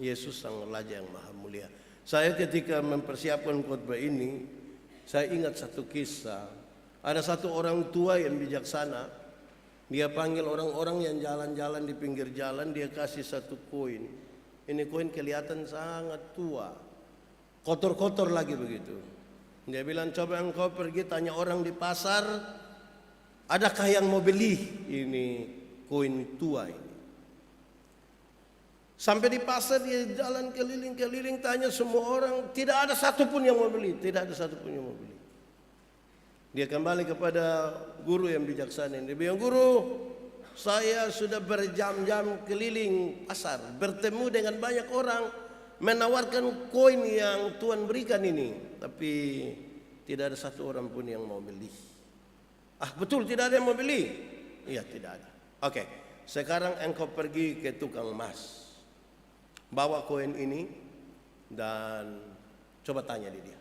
Yesus Sang Raja yang Maha Mulia. Saya ketika mempersiapkan khotbah ini, saya ingat satu kisah. Ada satu orang tua yang bijaksana. Dia panggil orang-orang yang jalan-jalan di pinggir jalan, dia kasih satu koin. Ini koin kelihatan sangat tua, kotor-kotor lagi begitu. Dia bilang, coba engkau pergi tanya orang di pasar, adakah yang mau beli ini koin tua ini. Sampai di pasar dia jalan keliling-keliling, tanya semua orang, tidak ada satupun yang mau beli, tidak ada satupun yang mau beli. Dia kembali kepada guru yang bijaksana. Dia bilang, guru, saya sudah berjam-jam keliling pasar, bertemu dengan banyak orang, menawarkan koin yang Tuhan berikan ini, tapi tidak ada satu orang pun yang mau beli. Ah, betul tidak ada yang mau beli? Iya, tidak ada. Oke, sekarang engkau pergi ke tukang emas, bawa koin ini dan coba tanya dia.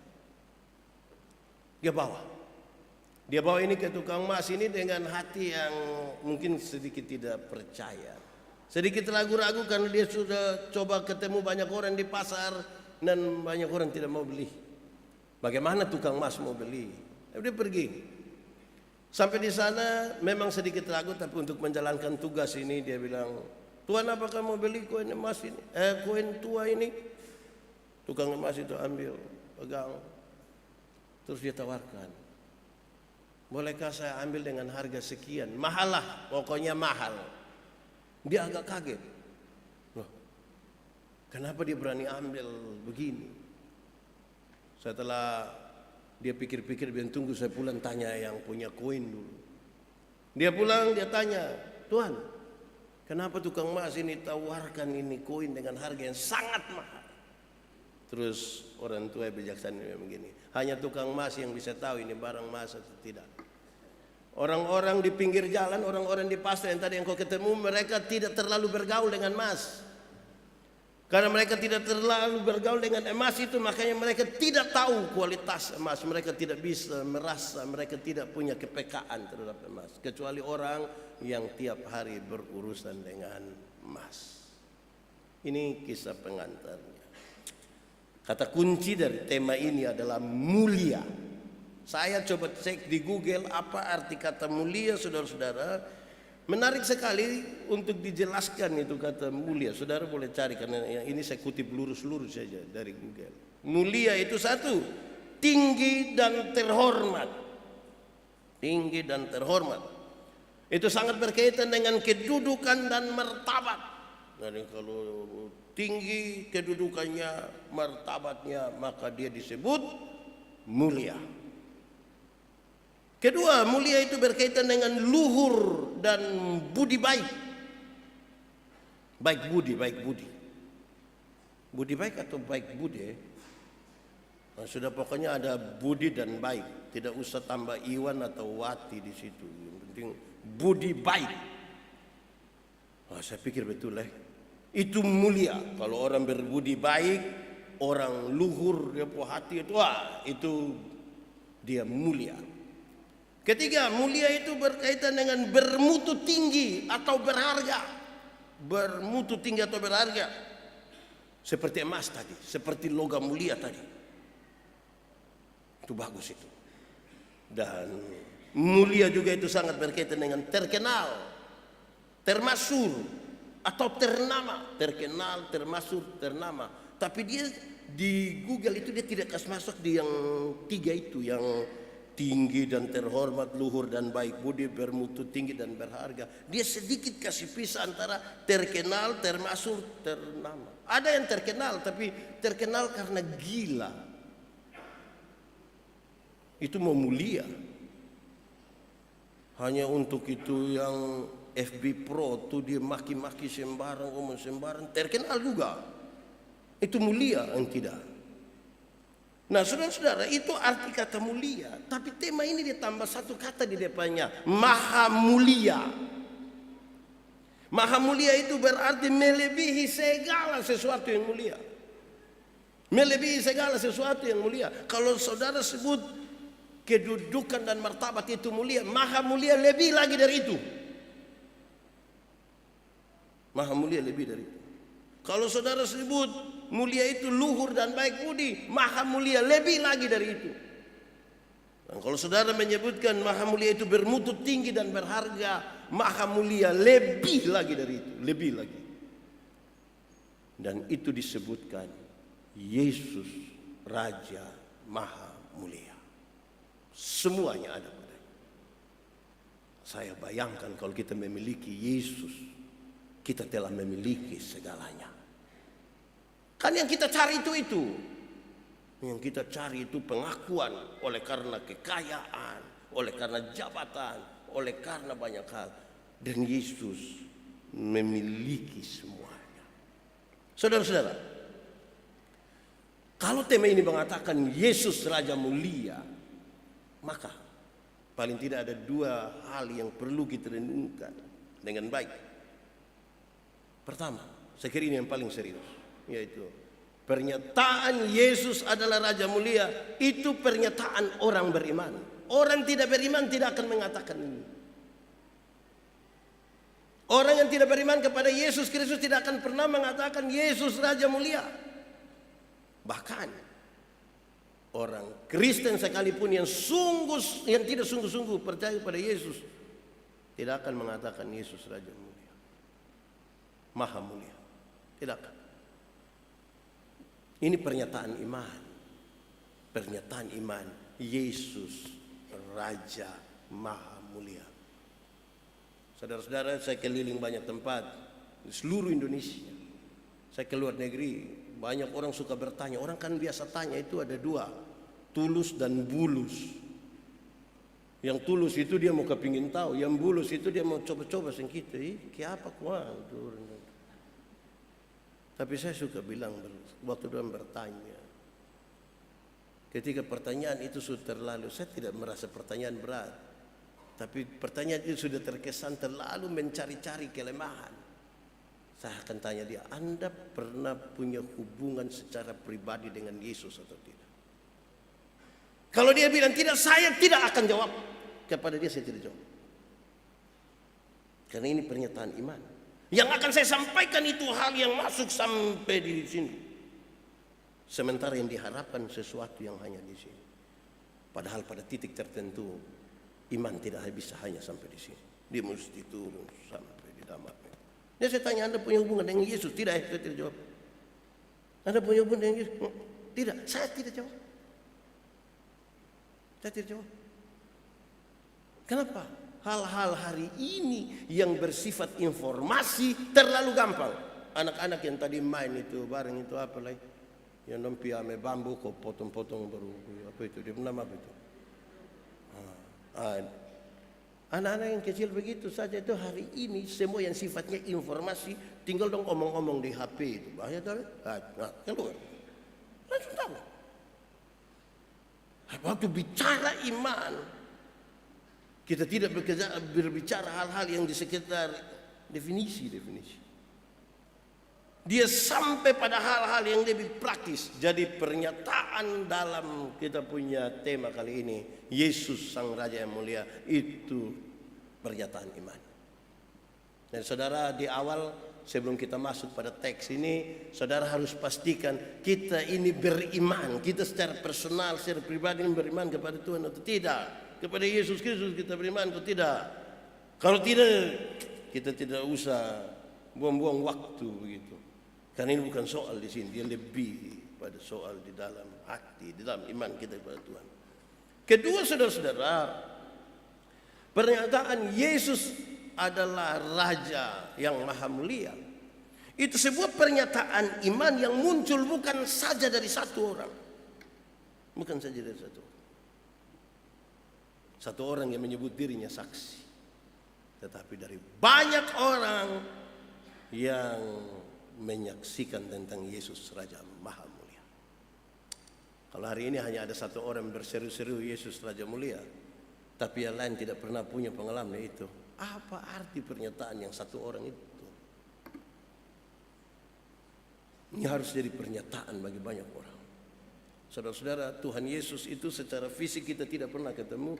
Dia bawa ini ke tukang emas ini dengan hati yang mungkin sedikit tidak percaya, sedikit ragu-ragu karena dia sudah coba ketemu banyak orang di pasar dan banyak orang tidak mau beli. Bagaimana tukang emas mau beli? Dia pergi. Sampai di sana memang sedikit ragu, tapi untuk menjalankan tugas ini dia bilang, Tuhan, apakah mau beli koin emas ini? Koin tua ini? Tukang emas itu ambil, pegang, terus dia tawarkan, bolehkah saya ambil dengan harga sekian? Mahal lah, pokoknya mahal. Dia agak kaget. Loh, kenapa dia berani ambil begini? Setelah dia pikir-pikir, dia tunggu saya pulang tanya yang punya koin dulu. Dia pulang, dia tanya, Tuhan, kenapa tukang emas ini tawarkan ini koin dengan harga yang sangat mahal? Terus orang tua bijaksana begini, hanya tukang emas yang bisa tahu ini barang emas atau tidak. Orang-orang di pinggir jalan, orang-orang di pasar yang tadi yang kau ketemu, mereka tidak terlalu bergaul dengan emas. Karena mereka tidak terlalu bergaul dengan emas itu, makanya mereka tidak tahu kualitas emas. Mereka tidak bisa merasa, mereka tidak punya kepekaan terhadap emas. Kecuali orang yang tiap hari berurusan dengan emas. Ini kisah pengantarnya. Kata kunci dari tema ini adalah mulia. Saya coba cek di Google apa arti kata mulia, saudara-saudara. Menarik sekali untuk dijelaskan itu kata mulia. Saudara boleh cari karena ini saya kutip lurus-lurus saja dari Google. Mulia itu satu, tinggi dan terhormat. Tinggi dan terhormat. Itu sangat berkaitan dengan kedudukan dan martabat. Jadi kalau tinggi kedudukannya, martabatnya, maka dia disebut mulia. Kedua, mulia itu berkaitan dengan luhur dan budi baik. Baik budi, baik budi. Budi baik atau baik budi? Nah, sudah pokoknya ada budi dan baik. Tidak usah tambah iwan atau wati di situ. Yang penting budi baik. Nah, saya pikir betul itu mulia. Kalau orang berbudi baik, orang luhur, dia punya hati itu, itu dia mulia. Ketiga, mulia itu berkaitan dengan bermutu tinggi atau berharga. Bermutu tinggi atau berharga. Seperti emas tadi, seperti logam mulia tadi. Itu bagus itu. Dan mulia juga itu sangat berkaitan dengan terkenal, termasyhur atau ternama. Terkenal, termasyhur, ternama. Tapi dia di Google itu dia tidak kasih masuk di yang tiga itu, yang tinggi dan terhormat, luhur dan baik budi, bermutu tinggi dan berharga. Dia sedikit kasih pisah antara terkenal, termasyhur, ternama. Ada yang terkenal, tapi terkenal karena gila. Itu mau mulia. Hanya untuk itu yang FB Pro tuh dia maki-maki sembarang, ngomong sembarang, terkenal juga. Itu mulia yang tidak. Nah, saudara-saudara, itu arti kata mulia. Tapi tema ini ditambah satu kata di depannya, maha mulia. Maha mulia itu berarti melebihi segala sesuatu yang mulia. Melebihi segala sesuatu yang mulia. Kalau saudara sebut kedudukan dan martabat itu mulia, maha mulia lebih lagi dari itu. Maha mulia lebih dari itu. Kalau saudara sebut mulia itu luhur dan baik budi, maha mulia lebih lagi dari itu. Dan kalau saudara menyebutkan maha mulia itu bermutu tinggi dan berharga, maha mulia lebih lagi dari itu, lebih lagi. Dan itu disebutkan Yesus Raja Maha Mulia. Semuanya ada padanya. Saya bayangkan kalau kita memiliki Yesus, kita telah memiliki segalanya. Kan yang kita cari itu. Yang kita cari itu pengakuan oleh karena kekayaan, oleh karena jabatan, oleh karena banyak hal. Dan Yesus memiliki semuanya. Saudara-saudara, kalau tema ini mengatakan Yesus Raja Mulia, maka paling tidak ada dua hal yang perlu kita renungkan dengan baik. Pertama, saya kira ini yang paling serius, yaitu pernyataan Yesus adalah Raja Mulia. Itu pernyataan orang beriman. Orang tidak beriman tidak akan mengatakan ini. Orang yang tidak beriman kepada Yesus Kristus tidak akan pernah mengatakan Yesus Raja Mulia. Bahkan orang Kristen sekalipun yang tidak sungguh-sungguh percaya pada Yesus tidak akan mengatakan Yesus Raja Mulia, Maha Mulia. Tidak akan. Ini pernyataan iman. Pernyataan iman Yesus Raja Maha Mulia. Saudara-saudara, saya keliling banyak tempat di seluruh Indonesia. Saya keluar negeri, banyak orang suka bertanya. Orang kan biasa tanya itu ada dua, tulus dan bulus. Yang tulus itu dia mau kepingin tahu, yang bulus itu dia mau coba-coba sengkita. Kayak apa kuan? Tapi saya suka bilang waktu dia bertanya, ketika pertanyaan itu sudah terlalu, saya tidak merasa pertanyaan berat, tapi pertanyaan itu sudah terkesan terlalu mencari-cari kelemahan. Saya akan tanya dia, Anda pernah punya hubungan secara pribadi dengan Yesus atau tidak? Kalau dia bilang tidak, saya tidak akan jawab. Kepada dia saya tidak jawab. Karena ini pernyataan iman. Yang akan saya sampaikan itu hal yang masuk sampai di sini. Sementara yang diharapkan sesuatu yang hanya di sini. Padahal pada titik tertentu iman tidak bisa hanya sampai di sini. Dia mesti turun sampai di dalam. Dia saya tanya, Anda punya hubungan dengan Yesus? Tidak, saya tidak jawab. Anda punya hubungan dengan Yesus? Tidak, saya tidak jawab. Saya tidak jawab. Kenapa? Hal-hal hari ini yang bersifat informasi terlalu gampang. Anak-anak yang tadi main itu bareng itu apa lagi? Yang nompi ame bambu kok potong-potong baru apa itu? Dia nama apa itu? Anak-anak yang kecil begitu saja itu hari ini semua yang sifatnya informasi tinggal dong omong-omong di HP itu. Bahaya tahu? Keluar. Langsung tahu. Waktu bicara iman, kita tidak berbicara hal-hal yang di sekitar definisi. Dia sampai pada hal-hal yang lebih praktis. Jadi pernyataan dalam kita punya tema kali ini, Yesus Sang Raja yang Mulia, itu pernyataan iman. Dan saudara, di awal sebelum kita masuk pada teks ini, saudara harus pastikan kita ini beriman. Kita secara personal, secara pribadi beriman kepada Tuhan atau tidak. Kepada Yesus Kristus kita beriman atau tidak. Kalau tidak, kita tidak usah buang-buang waktu begitu. Karena ini bukan soal di sini, dia lebih pada soal di dalam hati, di dalam iman kita kepada Tuhan. Kedua, saudara-saudara, pernyataan Yesus adalah Raja yang Maha Mulia. Itu sebuah pernyataan iman yang muncul bukan saja dari satu orang. Bukan saja dari satu orang. Satu orang yang menyebut dirinya saksi. Tetapi dari banyak orang yang menyaksikan tentang Yesus Raja Maha Mulia. Kalau hari ini hanya ada satu orang berseru-seru Yesus Raja Mulia, tapi yang lain tidak pernah punya pengalaman itu, apa arti pernyataan yang satu orang itu? Ini harus jadi pernyataan bagi banyak orang. Saudara-saudara, Tuhan Yesus itu secara fisik kita tidak pernah ketemu.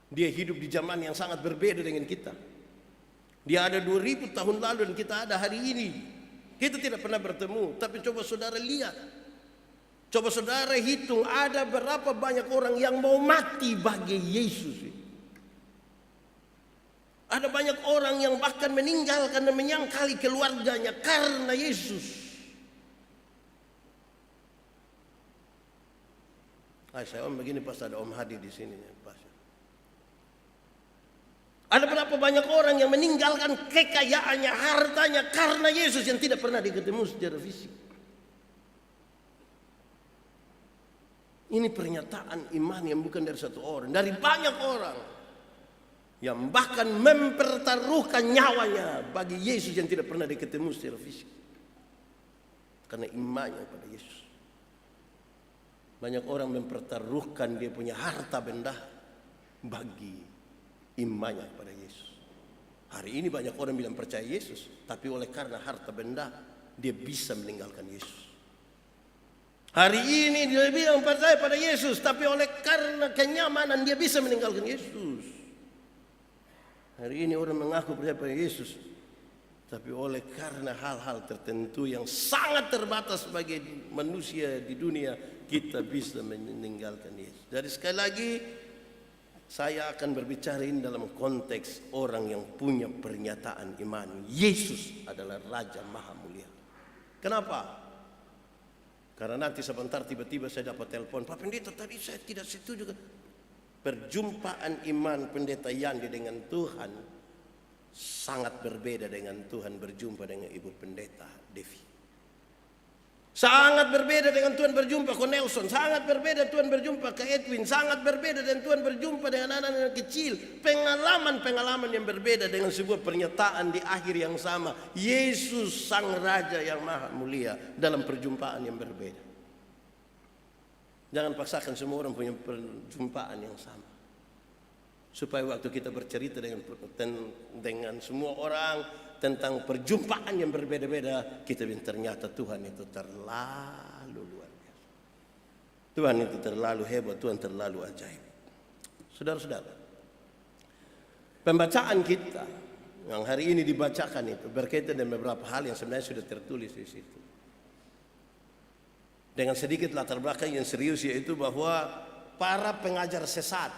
Dia hidup di zaman yang sangat berbeda dengan kita. Dia ada 2000 tahun lalu dan kita ada hari ini. Kita tidak pernah bertemu, tapi coba saudara lihat. Coba saudara hitung ada berapa banyak orang yang mau mati bagi Yesus. Ada banyak orang yang bahkan meninggalkan dan menyangkali keluarganya karena Yesus. Saya om begini pas ada Om Hadi di sini. Ada berapa banyak orang yang meninggalkan kekayaannya, hartanya karena Yesus yang tidak pernah diketemu secara fisik. Ini pernyataan iman yang bukan dari satu orang, dari banyak orang yang bahkan mempertaruhkan nyawanya bagi Yesus yang tidak pernah diketemu secara fisik. Karena imannya pada Yesus. Banyak orang mempertaruhkan dia punya harta benda bagi imannya kepada Yesus. Hari ini banyak orang bilang percaya Yesus, tapi oleh karena harta benda dia bisa meninggalkan Yesus. Hari ini dia bilang percaya pada Yesus, tapi oleh karena kenyamanan dia bisa meninggalkan Yesus. Hari ini orang mengaku percaya pada Yesus, tapi oleh karena hal-hal tertentu yang sangat terbatas sebagai manusia di dunia, kita bisa meninggalkan Yesus. Jadi sekali lagi, saya akan berbicara ini dalam konteks orang yang punya pernyataan iman. Yesus adalah Raja Maha Mulia. Kenapa? Karena nanti sebentar tiba-tiba saya dapat telepon, Pak Pendeta tadi saya tidak setuju. Perjumpaan iman Pendeta Yandi dengan Tuhan sangat berbeda dengan Tuhan berjumpa dengan Ibu Pendeta Devi. Sangat berbeda dengan Tuhan berjumpa ke Nelson. Sangat berbeda Tuhan berjumpa ke Edwin. Sangat berbeda dengan Tuhan berjumpa dengan anak-anak kecil. Pengalaman-pengalaman yang berbeda dengan sebuah pernyataan di akhir yang sama. Yesus Sang Raja yang Maha Mulia dalam perjumpaan yang berbeda. Jangan paksakan semua orang punya perjumpaan yang sama. Supaya waktu kita bercerita dengan semua orang tentang perjumpaan yang berbeda-beda, kita bilang ternyata Tuhan itu terlalu luar biasa. Tuhan itu terlalu hebat, Tuhan terlalu ajaib. Saudara-saudara, pembacaan kita yang hari ini dibacakan itu berkaitan dengan beberapa hal yang sebenarnya sudah tertulis di situ. Dengan sedikit latar belakang yang serius, yaitu bahwa para pengajar sesat,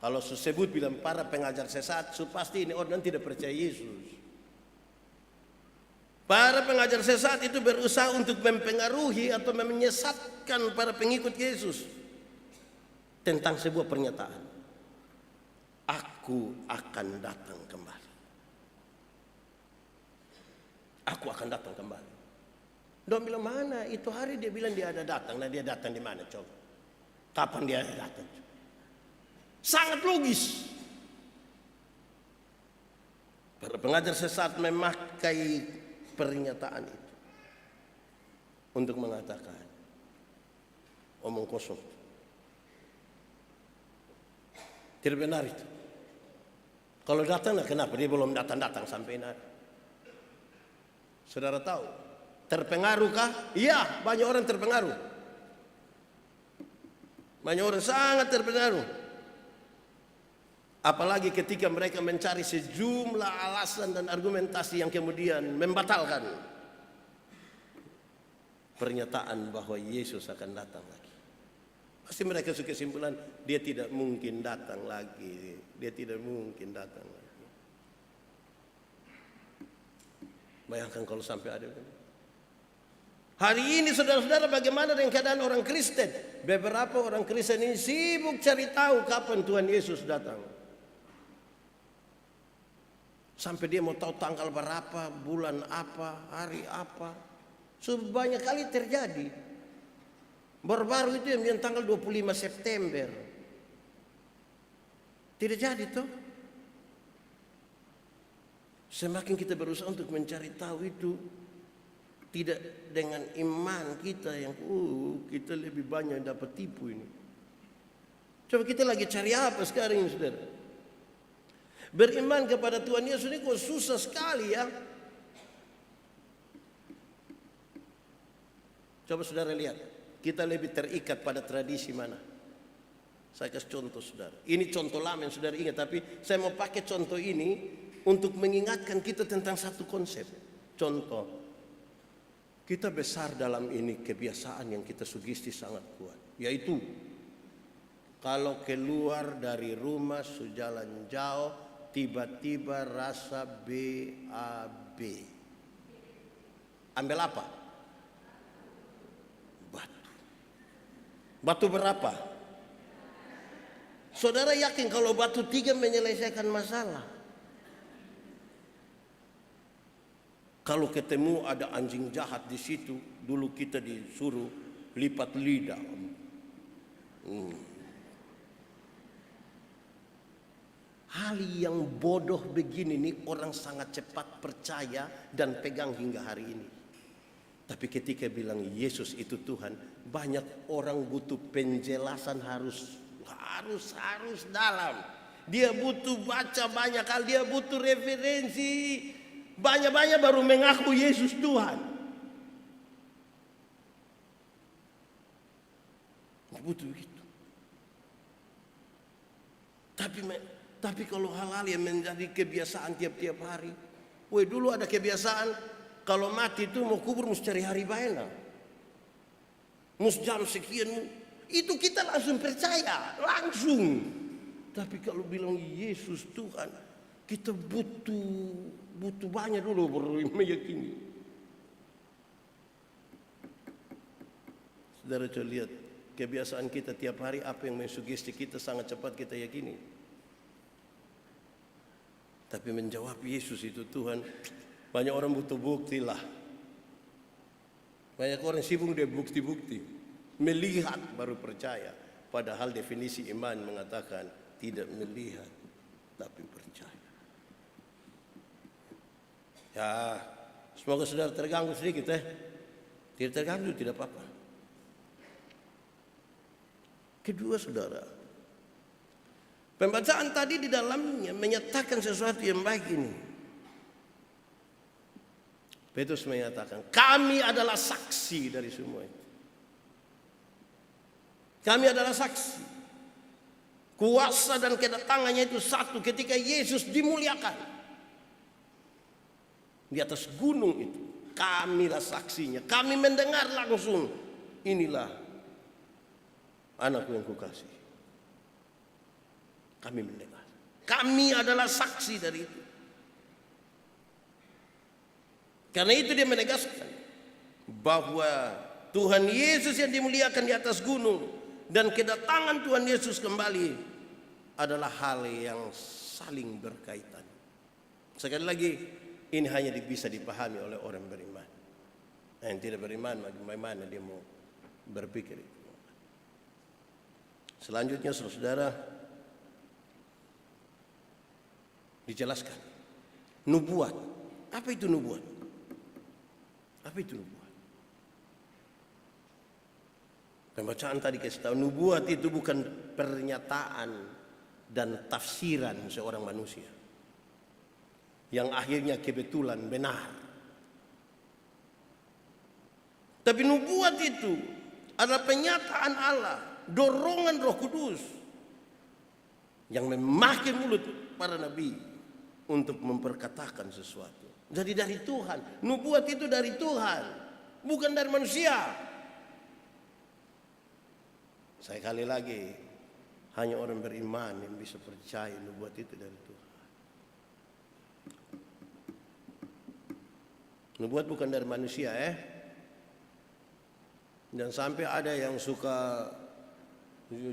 kalau sebut bilang para pengajar sesat, pasti ini orang tidak percaya Yesus. Para pengajar sesat itu berusaha untuk mempengaruhi atau menyesatkan para pengikut Yesus tentang sebuah pernyataan. Aku akan datang kembali. Aku akan datang kembali. Dia bilang mana? Itu hari dia bilang dia ada datang. Nah dia datang di mana coba? Kapan dia ada datang? Sangat logis. Para pengajar sesat memakai pernyataan itu untuk mengatakan omong kosong. Tidak benar itu. Kalau datang, kenapa dia belum datang sampai nanti? Saudara tahu, terpengaruhkah? Iya, banyak orang terpengaruh. Banyak orang sangat terpengaruh. Apalagi ketika mereka mencari sejumlah alasan dan argumentasi yang kemudian membatalkan pernyataan bahwa Yesus akan datang lagi. Pasti mereka suka kesimpulan, dia tidak mungkin datang lagi. Dia tidak mungkin datang lagi. Bayangkan kalau sampai ada. Hari ini saudara-saudara, bagaimana dengan keadaan orang Kristen? Beberapa orang Kristen ini sibuk cari tahu kapan Tuhan Yesus datang. Sampai dia mau tahu tanggal berapa, bulan apa, hari apa. Banyak kali terjadi. Baru-baru itu yang tanggal 25 September. Tidak jadi toh. Semakin kita berusaha untuk mencari tahu itu, tidak dengan iman kita yang kita lebih banyak dapat tipu ini. Coba kita lagi cari apa sekarang ini, saudara? Beriman kepada Tuhan Yesus ini kok susah sekali ya. Coba saudara lihat, kita lebih terikat pada tradisi mana? Saya kasih contoh saudara. Ini contoh lama yang saudara ingat, tapi saya mau pakai contoh ini untuk mengingatkan kita tentang satu konsep. Contoh, Kita besar dalam ini kebiasaan yang kita sugesti sangat kuat, yaitu kalau keluar dari rumah sejalan jauh tiba-tiba rasa BAB. Ambil apa? Batu. Batu berapa? Saudara yakin kalau batu 3 menyelesaikan masalah? Kalau ketemu ada anjing jahat di situ, dulu kita disuruh lipat lidah. Hal yang bodoh begini nih orang sangat cepat percaya dan pegang hingga hari ini. Tapi ketika bilang Yesus itu Tuhan, banyak orang butuh penjelasan harus dalam. Dia butuh baca banyak hal, dia butuh referensi. Banyak-banyak baru mengaku Yesus Tuhan. Butuh begitu. Tapi kalau hal-hal yang menjadi kebiasaan tiap-tiap hari. Dulu ada kebiasaan kalau mati itu mau kubur mesti cari hari baena. Mesti jam sekian. Itu kita langsung percaya, langsung. Tapi kalau bilang Yesus Tuhan, kita butuh banyak dulu baru meyakini. Saudara coba lihat kebiasaan kita tiap hari, apa yang mensugesti kita sangat cepat kita yakini. Tapi menjawab Yesus itu Tuhan, banyak orang butuh bukti lah. Banyak orang sibuk dia bukti-bukti, melihat baru percaya. Padahal definisi iman mengatakan tidak melihat tapi percaya. Ya, semoga saudara terganggu sedikit Tidak terganggu, tidak apa-apa. Kedua saudara, pembacaan tadi di dalamnya menyatakan sesuatu yang baik ini. Petrus menyatakan, kami adalah saksi dari semua itu. Kami adalah saksi. Kuasa dan kedatangannya itu satu ketika Yesus dimuliakan. Di atas gunung itu, kamilah saksinya. Kami mendengar langsung, inilah anakku yang kukasih. Kami mendengar. Kami adalah saksi dari itu. Karena itu dia menegaskan bahwa Tuhan Yesus yang dimuliakan di atas gunung dan kedatangan Tuhan Yesus kembali adalah hal yang saling berkaitan. Sekali lagi, ini hanya bisa dipahami oleh orang beriman. Yang tidak beriman, bagaimana dia mau berpikir itu. Selanjutnya saudara, dijelaskan nubuat. Apa itu nubuat? Apa itu nubuat? Pembacaan tadi kasih tahu, nubuat itu bukan pernyataan dan tafsiran seorang manusia yang akhirnya kebetulan benar. Tapi nubuat itu adalah penyataan Allah, dorongan Roh Kudus yang memakai mulut para nabi untuk memperkatakan sesuatu. Jadi dari Tuhan, nubuat itu dari Tuhan, bukan dari manusia. Sekali lagi, hanya orang beriman yang bisa percaya nubuat itu dari Tuhan. Nubuat bukan dari manusia Dan sampai ada yang suka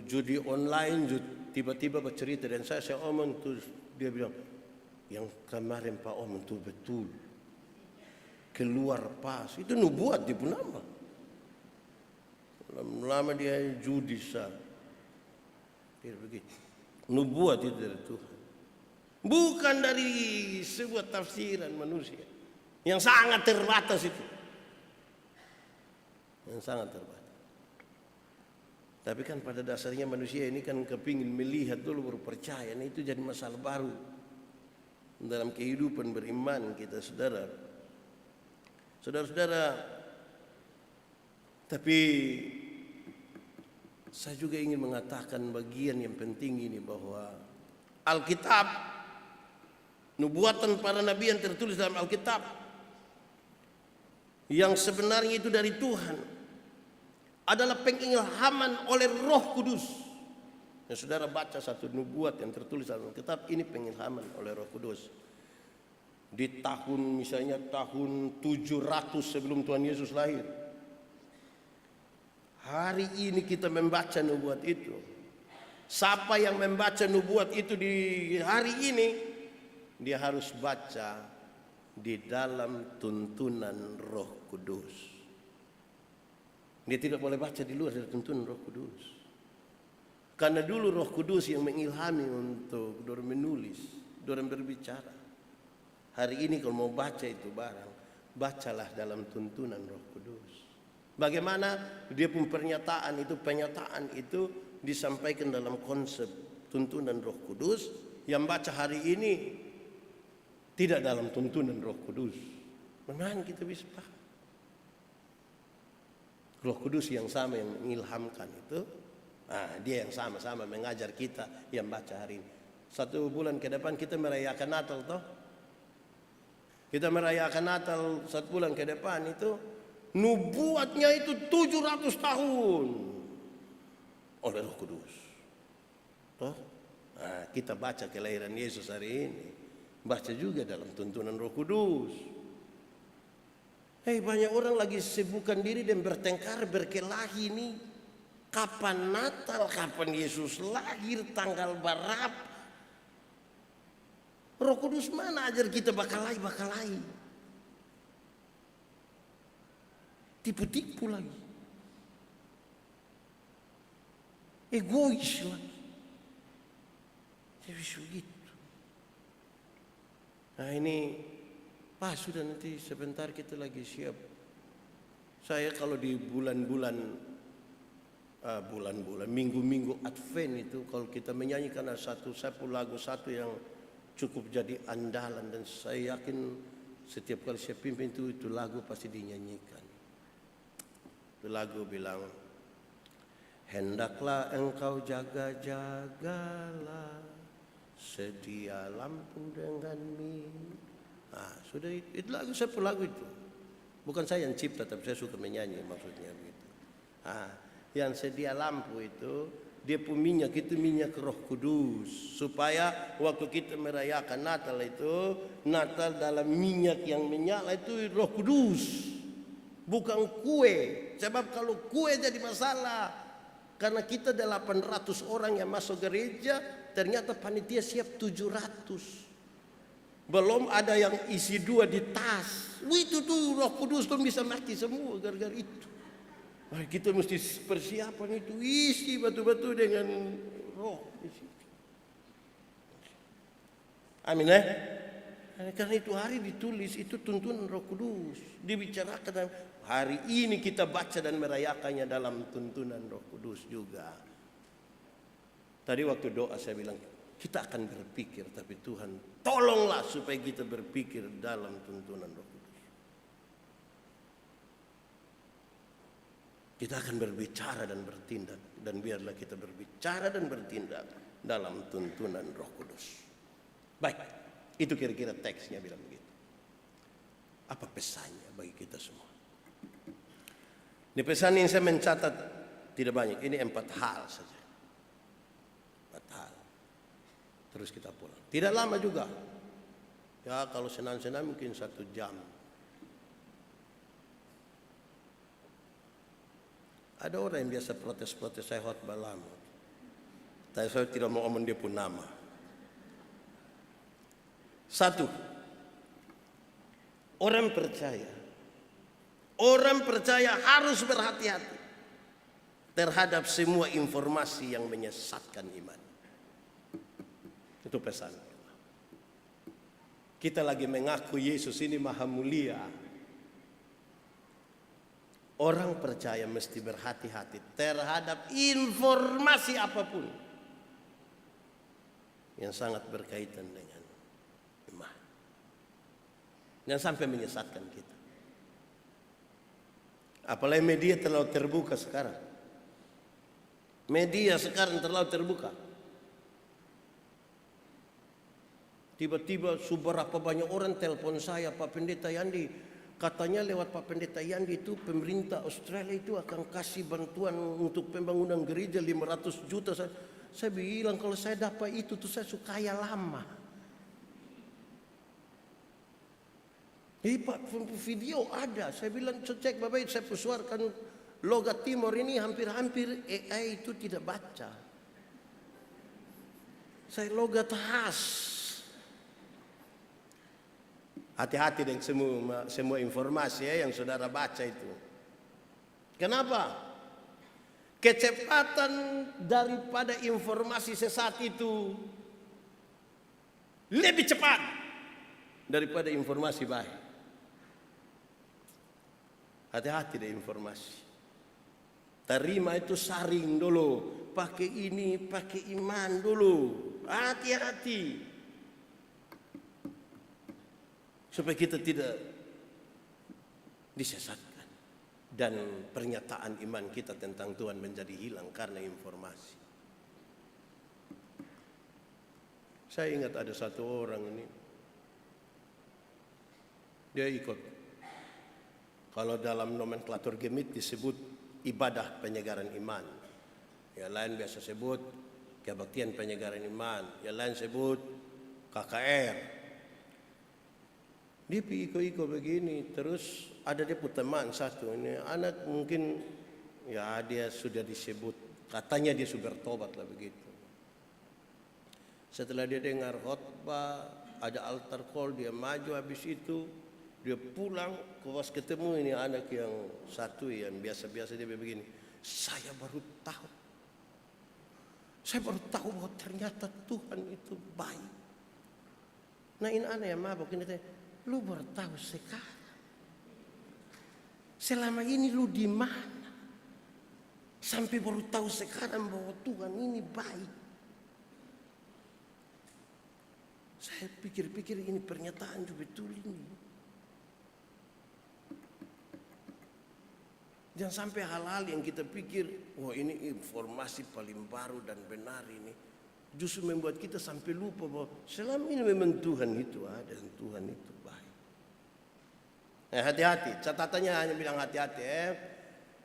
judi online, tiba-tiba bercerita dan saya omong terus, dia bilang, yang kemarin Pak omong itu betul, keluar pas, itu nubuat di nama. Lama dia judi sah, tidak begitu. Nubuat itu dari Tuhan, bukan dari sebuah tafsiran manusia yang sangat terbatas itu, yang sangat terbatas. Tapi kan pada dasarnya manusia ini kan kepingin melihat dulu baru percaya. Nah, itu jadi masalah baru dalam kehidupan beriman kita, saudara-saudara. Tapi saya juga ingin mengatakan bagian yang penting ini, bahwa Alkitab, nubuatan para nabi yang tertulis dalam Alkitab, yang sebenarnya itu dari Tuhan adalah pengilhaman oleh Roh Kudus. Yang saudara baca satu nubuat yang tertulis dalam kitab ini pengilhaman oleh Roh Kudus. Di tahun misalnya tahun 700 sebelum Tuhan Yesus lahir. Hari ini kita membaca nubuat itu. Siapa yang membaca nubuat itu di hari ini, dia harus baca di dalam tuntunan Roh Kudus. Dia tidak boleh baca di luar dari tuntunan Roh Kudus. Karena dulu Roh Kudus yang mengilhami untuk dorang menulis, dorang berbicara. Hari ini kalau mau baca itu barang, bacalah dalam tuntunan Roh Kudus. Bagaimana dia pun pernyataan itu disampaikan dalam konsep tuntunan Roh Kudus. Yang baca hari ini tidak dalam tuntunan Roh Kudus. Bagaimana kita bisa paham? Roh Kudus yang sama yang mengilhamkan itu, dia yang sama-sama mengajar kita yang baca hari ini. 1 bulan ke depan kita merayakan Natal toh. Kita merayakan Natal 1 bulan ke depan itu, nubuatnya itu 700 tahun oleh Roh Kudus. Toh? Kita baca kelahiran Yesus hari ini, baca juga dalam tuntunan Roh Kudus. Banyak orang lagi sibukkan diri dan bertengkar, berkelahi nih. Kapan Natal, kapan Yesus lahir, tanggal berapa? Roh Kudus mana ajar kita bakalai. Tipu-tipu lagi. Egois lagi. Jadi begitu. Nah ini, Pak sudah nanti sebentar kita lagi siap. Saya kalau di bulan-bulan, minggu-minggu Advent itu, kalau kita menyanyikan satu lagu satu yang cukup jadi andalan, dan saya yakin setiap kali saya pimpin itu lagu pasti dinyanyikan. Itu lagu bilang, hendaklah engkau jaga-jagalah, sedia lampu dengan sudah itu lagu, saya lagu itu. Bukan saya yang cipta, tapi saya suka menyanyi, maksudnya begitu. Yang sedia lampu itu, dia pun minyak itu minyak Roh Kudus, supaya waktu kita merayakan Natal itu, Natal dalam minyak yang menyala itu Roh Kudus, bukan kue. Sebab kalau kue jadi masalah, karena kita 800 orang yang masuk gereja, ternyata panitia siap 700. Belum ada yang isi 2 di tas. Itu tuh Roh Kudus tuh bisa mati semua gara-gara itu. Kita mesti persiapan itu, isi batu-batu dengan roh. Amin ya. Karena itu hari ditulis, itu tuntunan Roh Kudus. Dibicarakan hari ini kita baca dan merayakannya dalam tuntunan Roh Kudus juga. Tadi waktu doa saya bilang, kita akan berpikir, tapi Tuhan tolonglah supaya kita berpikir dalam tuntunan Roh Kudus. Kita akan berbicara dan bertindak, dan biarlah kita berbicara dan bertindak dalam tuntunan Roh Kudus. Baik, itu kira-kira teksnya bilang begitu. Apa pesannya bagi kita semua? Di pesan yang saya mencatat tidak banyak, ini 4 hal saja. 4 hal. Terus kita pulang. Tidak lama juga. Ya kalau senang-senang mungkin 1 jam. Ada orang yang biasa protes-protes saya khotbah lama. Tapi saya tidak mau ngomong dia pun nama. 1. Orang percaya harus berhati-hati terhadap semua informasi yang menyesatkan iman. Itu pesan. Kita lagi mengaku Yesus ini maha mulia. Orang percaya mesti berhati-hati terhadap informasi apapun yang sangat berkaitan dengan iman. Jangan sampai menyesatkan kita. Apalagi media terlalu terbuka sekarang. Media sekarang terlalu terbuka. Tiba-tiba seberapa banyak orang telepon saya, Pak Pendeta Yandi, Katanya lewat Pak Pendeta Yandi itu pemerintah Australia itu akan kasih bantuan untuk pembangunan gereja 500 juta. Saya bilang kalau saya dapat itu tuh saya suka kaya lama. Jadi Pak video ada. Saya bilang cek Bapak saya persuarkan logat Timur ini hampir-hampir AI itu tidak baca. Saya logat khas. Hati-hati dengan semua informasi ya, yang saudara baca itu. Kenapa? Kecepatan daripada informasi sesat itu lebih cepat daripada informasi baik. Hati-hati dengan informasi. Terima itu saring dulu. Pakai ini, pakai iman dulu. Hati-hati. Supaya kita tidak disesatkan. Dan pernyataan iman kita tentang Tuhan menjadi hilang karena informasi. Saya ingat ada satu orang ini. Dia ikut. Kalau dalam nomenklatur gemit disebut ibadah penyegaran iman. Yang lain biasa sebut kebaktian penyegaran iman. Yang lain sebut KKR. Dia iko begini, terus ada dia punya teman satu ini anak mungkin ya dia sudah disebut katanya dia sudah bertobat lah begitu. Setelah dia dengar khotbah ada altar call dia maju, habis itu dia pulang pas ketemu ini anak yang satu yang biasa-biasa dia begini, saya baru tahu bahwa ternyata Tuhan itu baik. Nah ini anak yang mabuk ini lu baru tahu sekarang. Selama ini lu di mana? Sampai baru tahu sekarang bahwa Tuhan ini baik. Saya pikir-pikir ini pernyataan juga betul ini. Jangan sampai hal-hal yang kita pikir, wah ini informasi paling baru dan benar ini, justru membuat kita sampai lupa bahwa selama ini memang Tuhan itu ada dan Tuhan itu baik. Hati-hati, catatannya hanya bilang hati-hati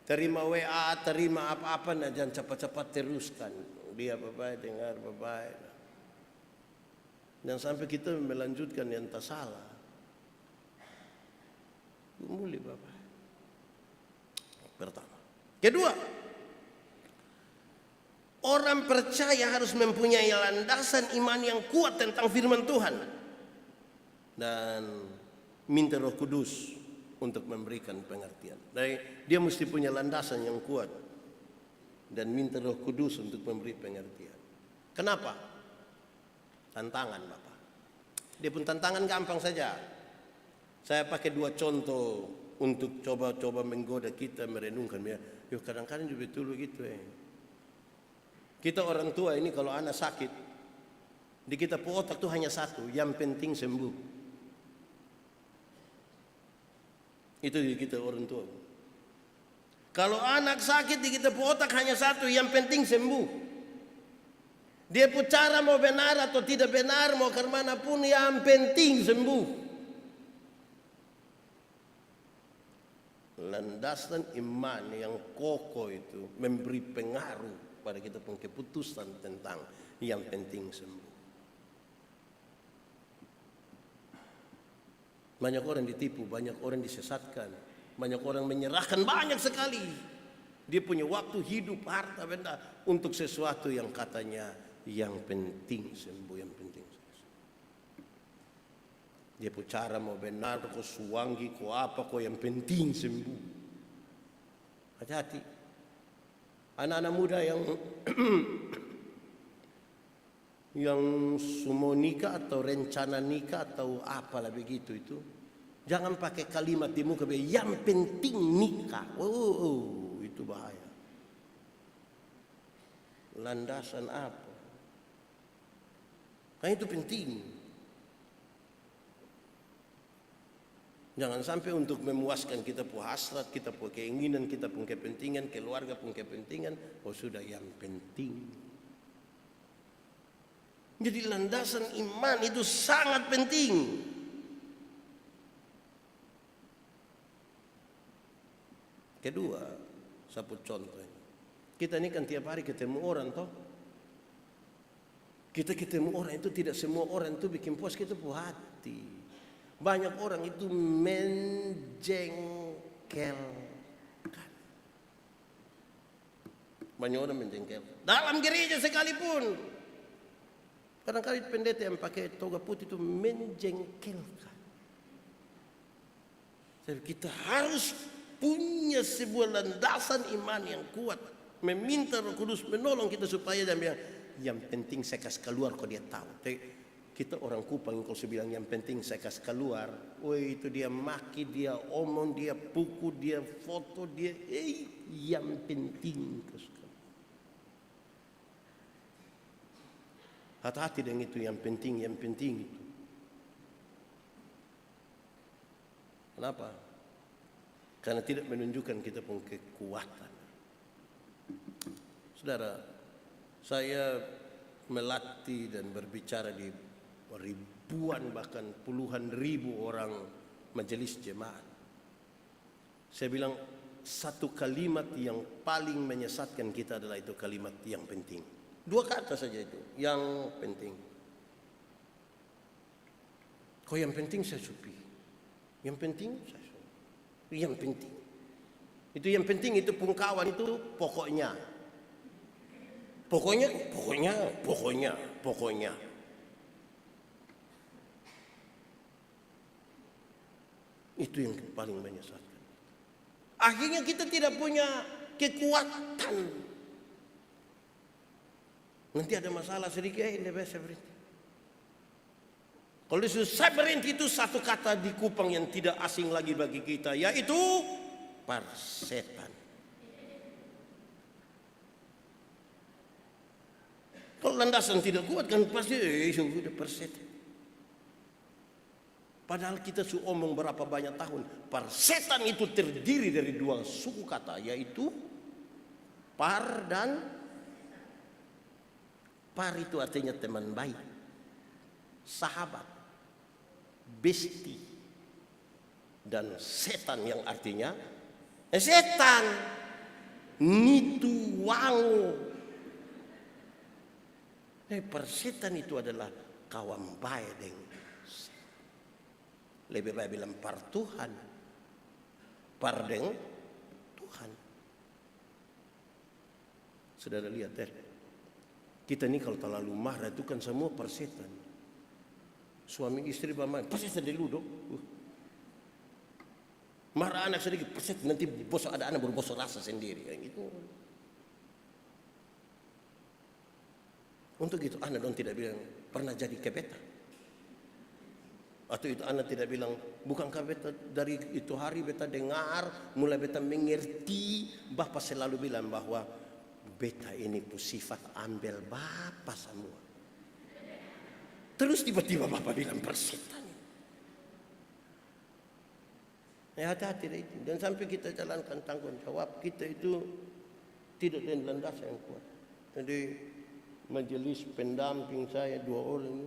terima WA, terima apa-apa, nah jangan cepat-cepat teruskan. Dia bapak dengar bapak. Jangan sampai kita melanjutkan yang tak salah. Mulai bapak. Pertama. Kedua, orang percaya harus mempunyai landasan iman yang kuat tentang firman Tuhan. Dan minta Roh Kudus untuk memberikan pengertian. Dia mesti punya landasan yang kuat dan minta Roh Kudus untuk memberi pengertian. Kenapa? Tantangan Bapak. Dia pun tantangan gampang saja. Saya pakai dua contoh untuk coba-coba menggoda kita merenungkan. Yuk kadang-kadang juga betul begitu. Kita orang tua ini kalau anak sakit, di kita otak itu hanya satu, yang penting sembuh. Itu kita orang tua. Kalau anak sakit di kita otak hanya satu, yang penting sembuh. Dia pun cara mau benar atau tidak benar, mau ke manapun, yang penting sembuh. Landasan iman yang kokoh itu memberi pengaruh pada kita punya keputusan tentang yang penting sembuh. Banyak orang ditipu, banyak orang disesatkan, banyak orang menyerahkan banyak sekali. Dia punya waktu, hidup, harta, benda untuk sesuatu yang katanya yang penting sembuh, yang penting sembuh. Dia punya cara mau benar, kok suwangi, kok apa, kok yang penting sembuh. Hati-hati. Anak-anak muda yang semua nikah atau rencana nikah atau apalah begitu itu, jangan pakai kalimat di muka yang penting nikah. Oh, itu bahaya. Landasan apa? Kan itu penting. Jangan sampai untuk memuaskan kita punya hasrat, kita punya keinginan, kita punya kepentingan, keluarga punya kepentingan, oh sudah yang penting. Jadi landasan iman itu sangat penting. Kedua, satu contoh. Kita ini kan tiap hari ketemu orang toh. Kita ketemu orang itu tidak semua orang itu bikin puas kita puas hati. Banyak orang itu menjengkelkan. Banyak orang menjengkelkan. Dalam gereja sekalipun. Kadang-kadang pendeta yang pakai toga putih itu menjengkelkan. Jadi kita harus punya sebuah landasan iman yang kuat. Meminta Roh Kudus menolong kita supaya dia bilang, yang penting saya kasih keluar kok dia tahu. Kita orang Kupang kalau saya bilang yang penting saya kasih keluar, itu dia maki, dia omong, dia pukul, dia foto, dia yang penting. Hati-hati dengan itu yang penting itu. Kenapa? Karena tidak menunjukkan kita punya kekuatan. Saudara, saya melatih dan berbicara di ribuan bahkan puluhan ribu orang majelis jemaat. Saya bilang satu kalimat yang paling menyesatkan kita adalah itu kalimat yang penting. 2 kata saja itu, yang penting. Kok yang penting saya supi. Yang penting saya supi. Yang penting. Itu yang penting itu pungkawan itu pokoknya. Pokoknya. Itu yang paling menyesatkan. Akhirnya kita tidak punya kekuatan. Nanti ada masalah sedikit, saya berhenti. Kalau saya berhenti itu satu kata di Kupang yang tidak asing lagi bagi kita, yaitu persetan. Kalau landasan tidak kuat kan pasti sudah persetan. Padahal kita sudah omong berapa banyak tahun, persetan itu terdiri dari 2 suku kata, yaitu par dan par itu artinya teman baik, sahabat, besti, dan setan yang artinya setan, nitu, wangu. Persetan itu adalah kawan baik dengan lebih baik bilang par Tuhan, par dengan Tuhan. Saudara lihat kita ini kalau terlalu marah itu kan semua persetan. Suami istri bermain, persetan dulu dong. Marah anak sedikit, persetan nanti bos ada anak berbos rasa sendiri kayak gitu. Untuk itu anak dong tidak bilang pernah jadi kebeta. Atau itu anak tidak bilang bukankah beta dari itu hari beta dengar mulai beta mengerti. Bapak selalu bilang bahwa beta ini sifat ambil bapak semua. Terus tiba-tiba bapak bilang persetan. Hati-hati deh itu. Dan sampai kita jalankan tanggung jawab kita itu tidak dengan landasan yang kuat. Jadi majelis pendamping saya 2 orang ini,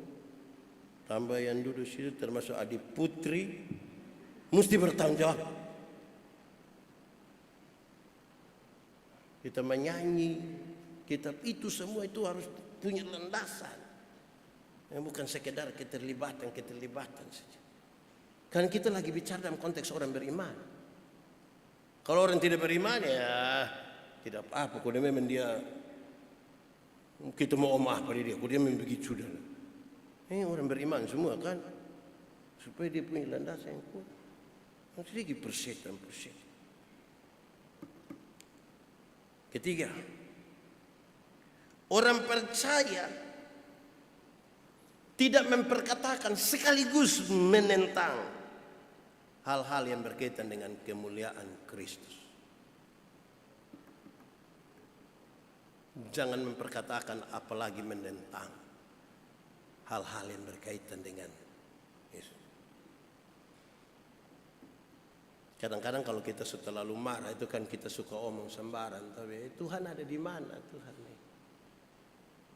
tambah yang duduk situ termasuk adik putri, mesti bertanggung jawab. Kita menyanyi, kita itu semua itu harus punya landasan. Yang bukan sekedar keterlibatan saja. Karena kita lagi bicara dalam konteks orang beriman. Kalau orang tidak beriman ya tidak apa-apa. Kalau memang dia kita mau omah pada dia, kalau dia memang begitu sudah. Ini orang beriman semua kan, supaya dia punya landasan yang kuat. Nanti lagi persetan. Ketiga, orang percaya tidak memperkatakan sekaligus menentang hal-hal yang berkaitan dengan kemuliaan Kristus. Jangan memperkatakan apalagi menentang hal-hal yang berkaitan dengan Yesus. Kadang-kadang kalau kita suka terlalu marah itu kan kita suka omong sembarang. Tapi Tuhan ada di mana Tuhan?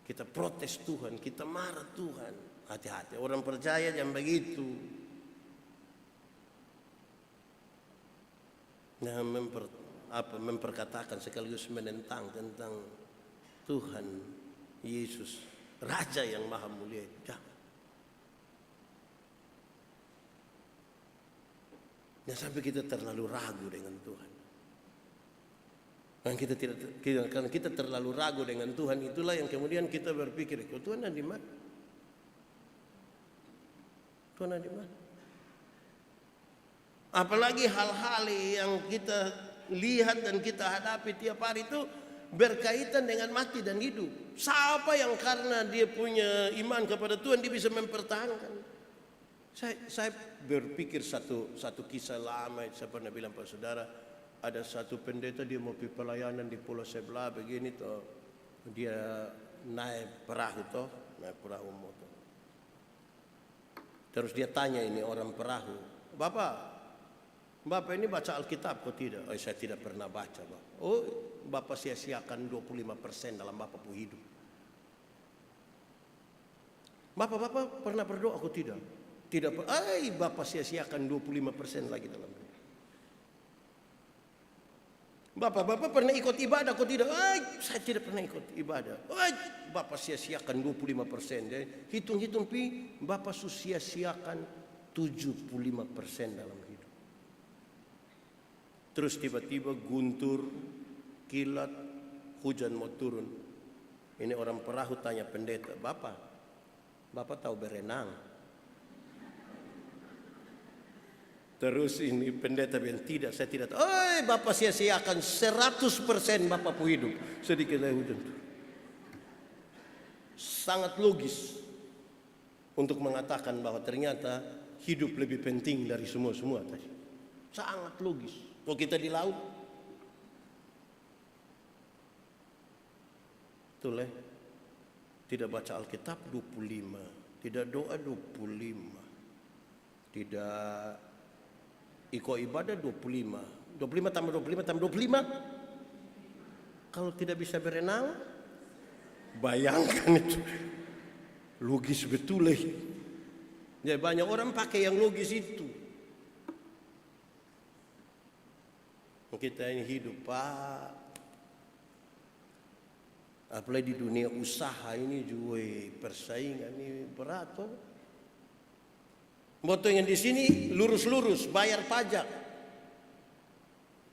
Kita protes Tuhan, kita marah Tuhan. Hati-hati, orang percaya jangan begitu. Nah, memperkatakan sekaligus menentang tentang Tuhan Yesus, Raja yang Maha Mulia. Jangan. Jangan sampai kita terlalu ragu dengan Tuhan. Karena kita terlalu ragu dengan Tuhan, itulah yang kemudian kita berpikir, Tuhan ada di mana? Tuhan ada di mana? Apalagi hal-hal yang kita lihat dan kita hadapi tiap hari itu berkaitan dengan mati dan hidup. Siapa yang karena dia punya iman kepada Tuhan dia bisa mempertahankan? Saya berpikir satu kisah lama. Saya pernah bilang pada saudara, ada satu pendeta dia mau pergi pelayanan di pulau sebelah begini toh, dia naik perahu motor. Terus dia tanya ini orang perahu, Bapak ini baca Alkitab kok tidak? Oh, saya tidak pernah baca, Bapak. Oh, Bapak sia-siakan 25% dalam Bapak punya hidup. Bapak pernah berdoa kok tidak? Tidak. Bapak sia-siakan 25% lagi dalam hidup. Bapak pernah ikut ibadah kok tidak? Saya tidak pernah ikut ibadah. Bapak sia-siakan 25%. Hitung-hitung Bapak sia-siakan 75% dalam hidup. Terus tiba-tiba guntur, kilat, hujan mau turun. Ini orang perahu tanya pendeta, Bapak tahu berenang? Terus ini pendeta bilang, tidak, saya tidak tahu. Bapak sia-siakan 100% Bapak pu hidup. Sedikit lagi hujan turun. Sangat logis untuk mengatakan bahwa ternyata hidup lebih penting dari semua tadi. Sangat logis. Kalau kita di laut, itulah tidak baca Alkitab 25, tidak doa 25, tidak ikut ibadah 25 tambah 25. Kalau tidak bisa berenang, bayangkan itu. Logis betul. Ya, banyak orang pakai yang logis itu. Kita ini hidup, Pak. Apalagi di dunia usaha ini juga persaingan ini berat, toh. Moto yang di sini lurus-lurus, bayar pajak.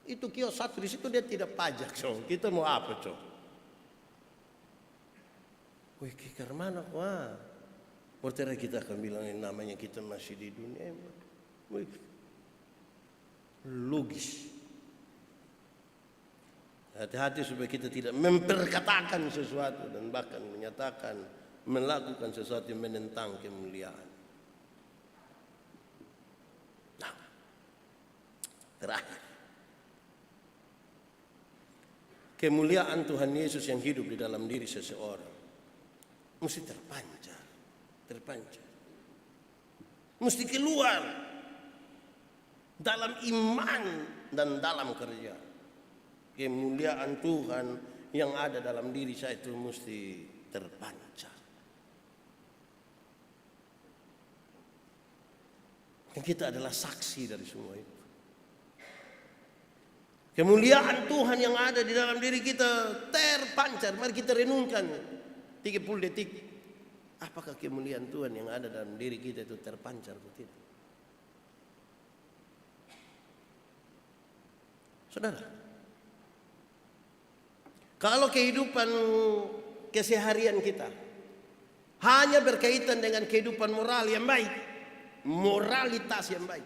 Itu kios satu di situ dia tidak pajak, so. Kita mau apa, so? Wih, kikar mana, wah? Portera kita akan bilang yang namanya kita masih di dunia. Wih, logis. Hati-hati supaya kita tidak memperkatakan sesuatu dan bahkan menyatakan, melakukan sesuatu yang menentang kemuliaan. Nah, terakhir, kemuliaan Tuhan Yesus yang hidup di dalam diri seseorang mesti terpancar, mesti keluar dalam iman dan dalam kerja. Kemuliaan Tuhan yang ada dalam diri saya itu mesti terpancar. Dan kita adalah saksi dari semua itu. Kemuliaan Tuhan yang ada di dalam diri kita terpancar. Mari kita renungkan 30 detik. Apakah kemuliaan Tuhan yang ada dalam diri kita itu terpancar atau tidak? Saudara, kalau kehidupan keseharian kita hanya berkaitan dengan kehidupan moral yang baik, moralitas yang baik,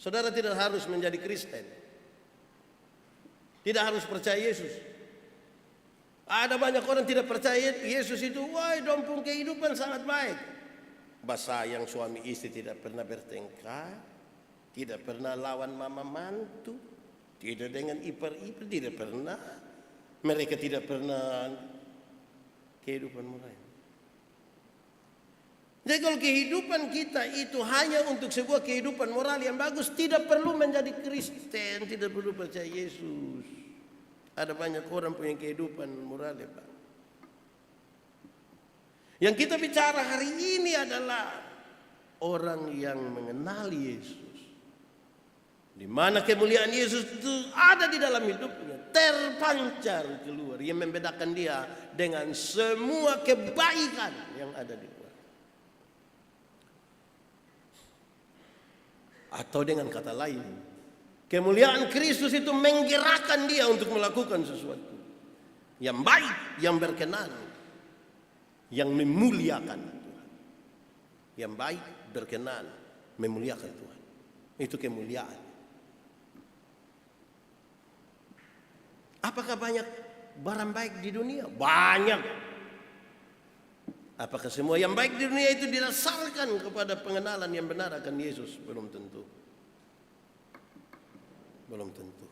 saudara tidak harus menjadi Kristen, tidak harus percaya Yesus. Ada banyak orang tidak percaya Yesus itu, wah, dompung kehidupan sangat baik. Bahasa yang suami istri tidak pernah bertengkar, tidak pernah lawan mama mantu, tidak dengan ipar-ipar, tidak pernah. Mereka tidak pernah kehidupan moral. Jadi kalau kehidupan kita itu hanya untuk sebuah kehidupan moral yang bagus, tidak perlu menjadi Kristen, tidak perlu percaya Yesus. Ada banyak orang punya kehidupan moral ya, Pak. Yang kita bicara hari ini adalah orang yang mengenali Yesus, Di mana kemuliaan Yesus itu ada di dalam hidupnya, terpancar keluar, yang membedakan dia dengan semua kebaikan yang ada di luar. Atau dengan kata lain, kemuliaan Kristus itu menggerakkan dia untuk melakukan sesuatu yang baik, yang berkenan, yang memuliakan Tuhan. Yang baik, berkenan, memuliakan Tuhan. Itu kemuliaan. Apakah banyak barang baik di dunia? Banyak. Apakah semua yang baik di dunia itu didasarkan kepada pengenalan yang benar akan Yesus? Belum tentu. Belum tentu.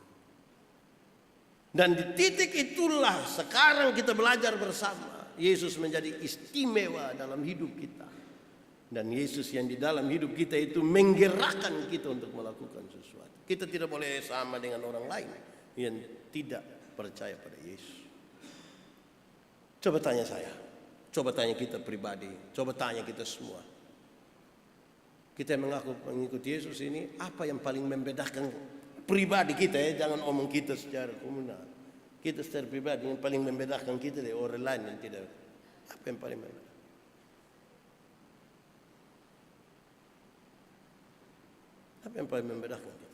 Dan di titik itulah sekarang kita belajar bersama. Yesus menjadi istimewa dalam hidup kita. Dan Yesus yang di dalam hidup kita itu menggerakkan kita untuk melakukan sesuatu. Kita tidak boleh sama dengan orang lain yang tidak percaya pada Yesus. Coba tanya saya, coba tanya kita pribadi, coba tanya kita semua. Kita yang mengaku mengikuti Yesus ini, apa yang paling membedakan pribadi kita ya, jangan omong kita secara komunal. Kita secara pribadi yang paling membedakan kita dari orang lain yang tidak. Apa yang paling membedakan? Apa yang paling membedakan kita?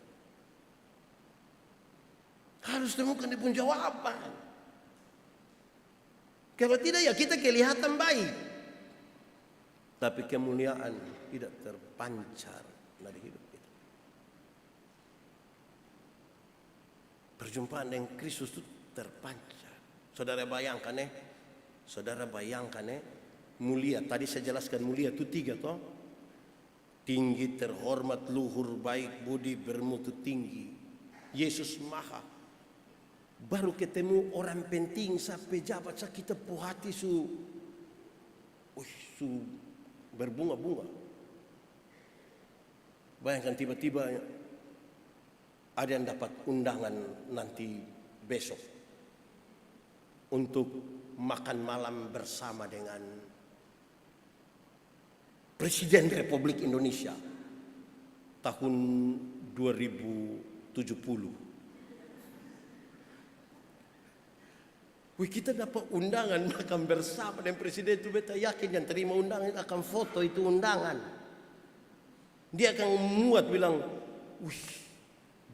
Harus temukan dia pun jawaban. Kalau tidak ya kita kelihatan baik, tapi kemuliaan tidak terpancar dari hidup kita. Perjumpaan dengan Kristus itu terpancar. Saudara bayangkan mulia. Tadi saya jelaskan mulia itu 3 toh. Tinggi, terhormat, luhur, baik, budi, bermutu tinggi. Yesus maha. Baru ketemu orang penting sampai jabat kita puas hati su berbunga-bunga. Bayangkan tiba-tiba ada yang dapat undangan nanti besok untuk makan malam bersama dengan Presiden Republik Indonesia tahun 2070. Kita dapat undangan makan bersama dengan presiden itu, beta yakin yang terima undangan akan foto itu undangan. Dia akan muat bilang,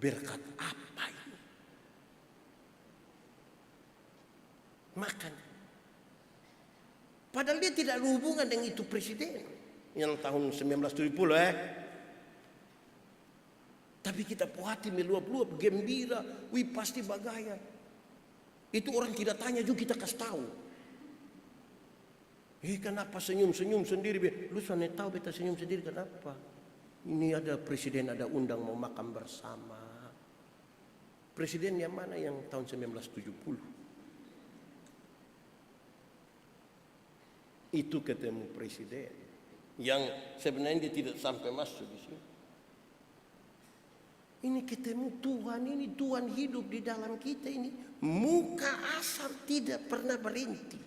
berkat apa ini? Makan. Padahal dia tidak ada hubungan dengan itu presiden yang tahun 1970 Tapi kita puhati meluap-luap, gembira, pasti bagaya. Itu orang tidak tanya juga kita kasih tahu. Kenapa senyum-senyum sendiri? Lu soalnya tahu beta senyum sendiri kenapa? Ini ada presiden ada undang mau makan bersama. Presiden yang mana yang tahun 1970? Itu ketemu presiden yang sebenarnya dia tidak sampai masuk di sini. Ini ketemu Tuhan, ini Tuhan hidup di dalam kita ini. Muka asal tidak pernah berhenti.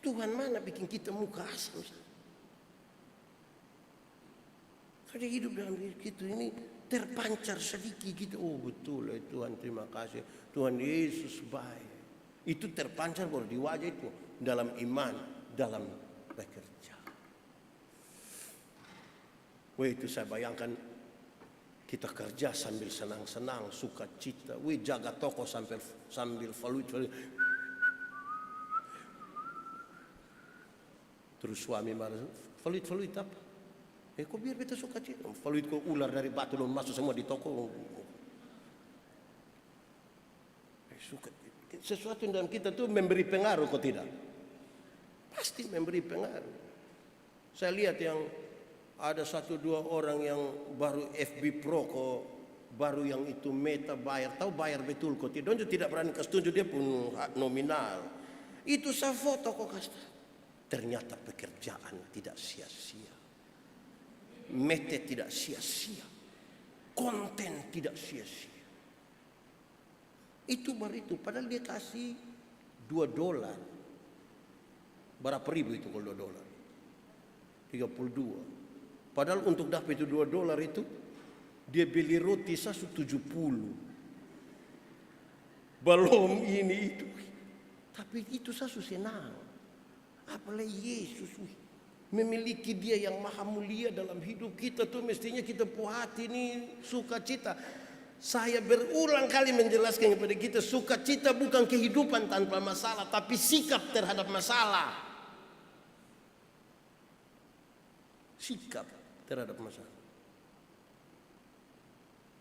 Tuhan mana bikin kita muka asal? Kalau hidup dalam diri kita ini terpancar sedikit gitu. Oh betul Tuhan, terima kasih. Tuhan Yesus baik. Itu terpancar baru di wajah itu. Dalam iman, dalam bekerja. Itu saya bayangkan kita kerja sambil senang-senang, sukacita. Jaga toko sambil faluit. Terus suami marah, faluit apa? Kok biar beta sukacita? Faluit kok ular dari batu dan masuk semua di toko. Sesuatu dalam kita tuh memberi pengaruh kok tidak? Pasti memberi pengaruh. Saya lihat yang ada 1-2 orang yang baru FB Pro kok, baru yang itu Meta bayar, tahu bayar betul kok tidak berani kasih tunjuk dia pun nominal. Itu saya foto kok kasih. Ternyata pekerjaan tidak sia-sia, Meta tidak sia-sia, konten tidak sia-sia. Itu baru itu, padahal dia kasih $2. Berapa ribu itu kalau $2? 32. Padahal untuk dapat itu $2 itu, dia beli roti 170. Belum ini itu. Tapi itu saya senang. Apalagi Yesus memiliki dia yang maha mulia dalam hidup kita tuh, mestinya kita hati ini sukacita. Saya berulang kali menjelaskan kepada kita, sukacita bukan kehidupan tanpa masalah, tapi sikap terhadap masalah. Sikap terhadap masalah.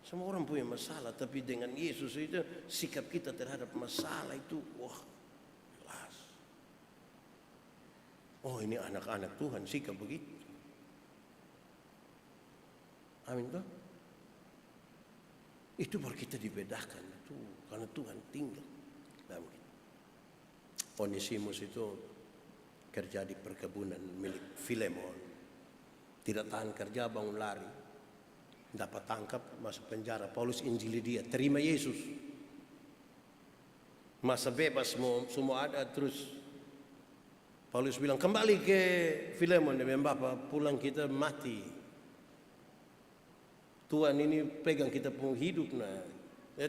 Semua orang punya masalah, tapi dengan Yesus itu sikap kita terhadap masalah itu wah, jelas. Oh, ini anak-anak Tuhan sikap begitu. Amin toh? Itu baru kita dibedakan itu karena Tuhan tinggal dalam kita. Onesimus itu kerja di perkebunan milik Filemon. Tidak tahan kerja, bangun lari. Dapat tangkap, masuk penjara. Paulus injili dia, terima Yesus. Masa bebas semua ada, terus Paulus bilang kembali ke Filemon, dia bilang Bapak pulang kita mati. Tuhan ini pegang kita pun hidup.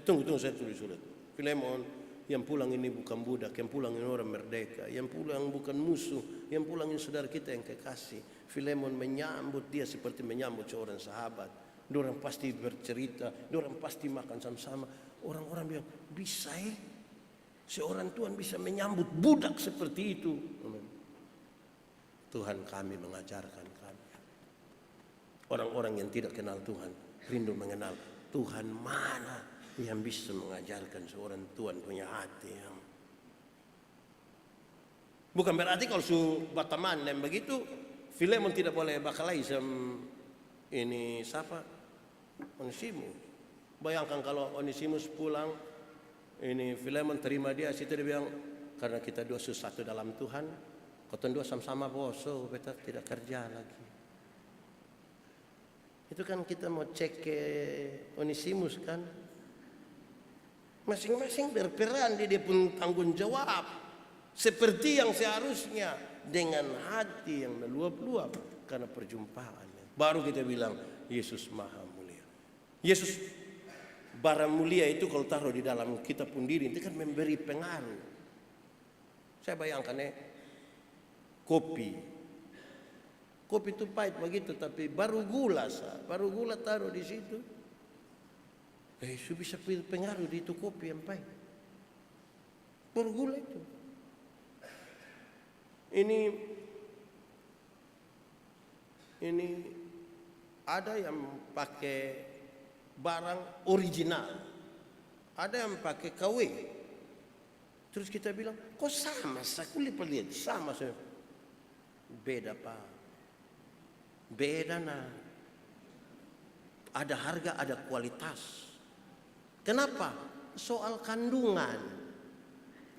Tunggu saya tulis surat. Filemon, yang pulang ini bukan budak, yang pulang ini orang merdeka, yang pulang bukan musuh, yang pulang ini saudara kita yang kekasih. Filemon menyambut dia seperti menyambut seorang sahabat. Orang pasti bercerita, orang pasti makan sama-sama. Orang-orang bilang, bisa seorang Tuhan bisa menyambut budak seperti itu. Tuhan kami mengajarkan kami. Orang-orang yang tidak kenal Tuhan rindu mengenal Tuhan mana yang bisa mengajarkan seorang Tuhan punya hati yang bukan berarti kalau su bataman dan begitu Filemon tidak boleh bakalai sama ini siapa Onesimus. Bayangkan kalau Onesimus pulang, ini Filemon terima dia, situ dia bilang karena kita dua satu dalam Tuhan, kau dua sama-sama boso, beta tidak kerja lagi. Itu kan kita mau cek ke Onesimus kan, masing-masing berperan dia pun tanggung jawab seperti yang seharusnya dengan hati yang meluap-luap karena perjumpaannya. Baru kita bilang Yesus maha mulia. Yesus barang mulia itu kalau taruh di dalam kita pun diri itu kan memberi pengaruh. Saya bayangkan kopi itu pahit begitu, tapi baru gula taruh di situ. Itu bisa pengaruh di itu kopi yang pahit. Baru gula itu. Ini ada yang pakai barang original, ada yang pakai KW. Terus kita bilang, kok sama? Saya lihat sama. Beda Pak, beda nah. Ada harga, ada kualitas. Kenapa? Soal kandungan.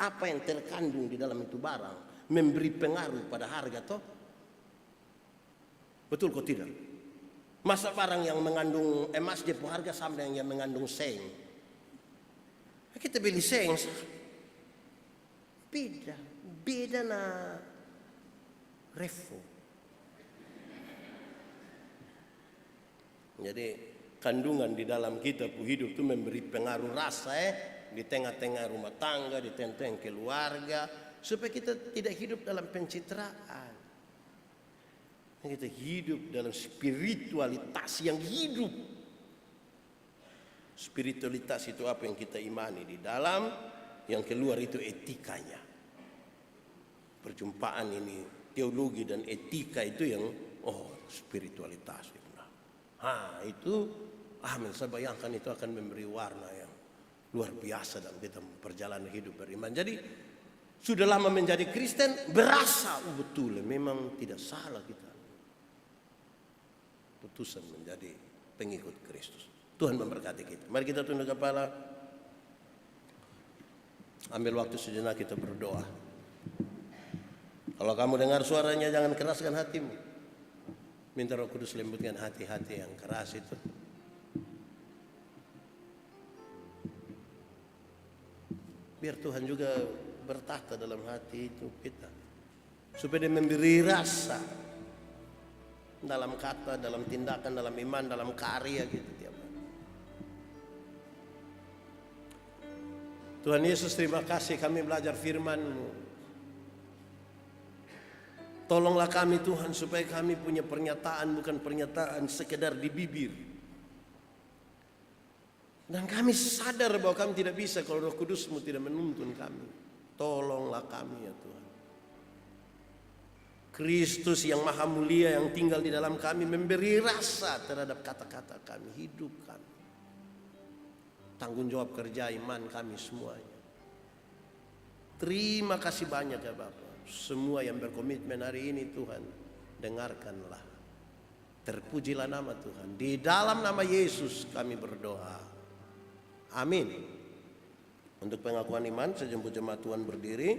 Apa yang terkandung di dalam itu barang memberi pengaruh pada harga toh. Betul kok tidak? Masa barang yang mengandung emas dia punya harga sama dengan yang mengandung seng. Kita beli seng, beda nah revo. Jadi kandungan di dalam kita hidup itu memberi pengaruh rasa di tengah-tengah rumah tangga, di tengah-tengah keluarga, supaya kita tidak hidup dalam pencitraan. Kita hidup dalam spiritualitas yang hidup. Spiritualitas itu apa yang kita imani di dalam, yang keluar itu etikanya. Perjumpaan ini, teologi dan etika itu yang spiritualitas. Itu amin. Saya bayangkan itu akan memberi warna yang luar biasa dalam kita perjalanan hidup beriman. Jadi sudah lama menjadi Kristen, berasa betul memang tidak salah kita. Putusan menjadi pengikut Kristus. Tuhan memberkati kita. Mari kita tunduk kepala, ambil waktu sejenak kita berdoa. Kalau kamu dengar suaranya jangan keraskan hatimu. Minta Roh Kudus lembutkan hati-hati yang keras itu. Biar Tuhan juga bertahta dalam hati itu kita. Supaya dia memberi rasa dalam kata, dalam tindakan, dalam iman, dalam karya gitu tiap hari. Tuhan Yesus, terima kasih kami belajar firman-Mu. Tolonglah kami Tuhan supaya kami punya pernyataan bukan pernyataan sekedar di bibir. Dan kami sadar bahwa kami tidak bisa kalau Roh Kudus-Mu tidak menuntun kami. Tolonglah kami ya Tuhan. Kristus yang maha mulia yang tinggal di dalam kami memberi rasa terhadap kata-kata kami, hidup kami. Tanggung jawab kerja iman kami semuanya. Terima kasih banyak ya Bapak. Semua yang berkomitmen hari ini Tuhan, dengarkanlah. Terpujilah nama Tuhan. Di dalam nama Yesus kami berdoa. Amin. Untuk pengakuan iman, sejemput jemaat Tuhan berdiri.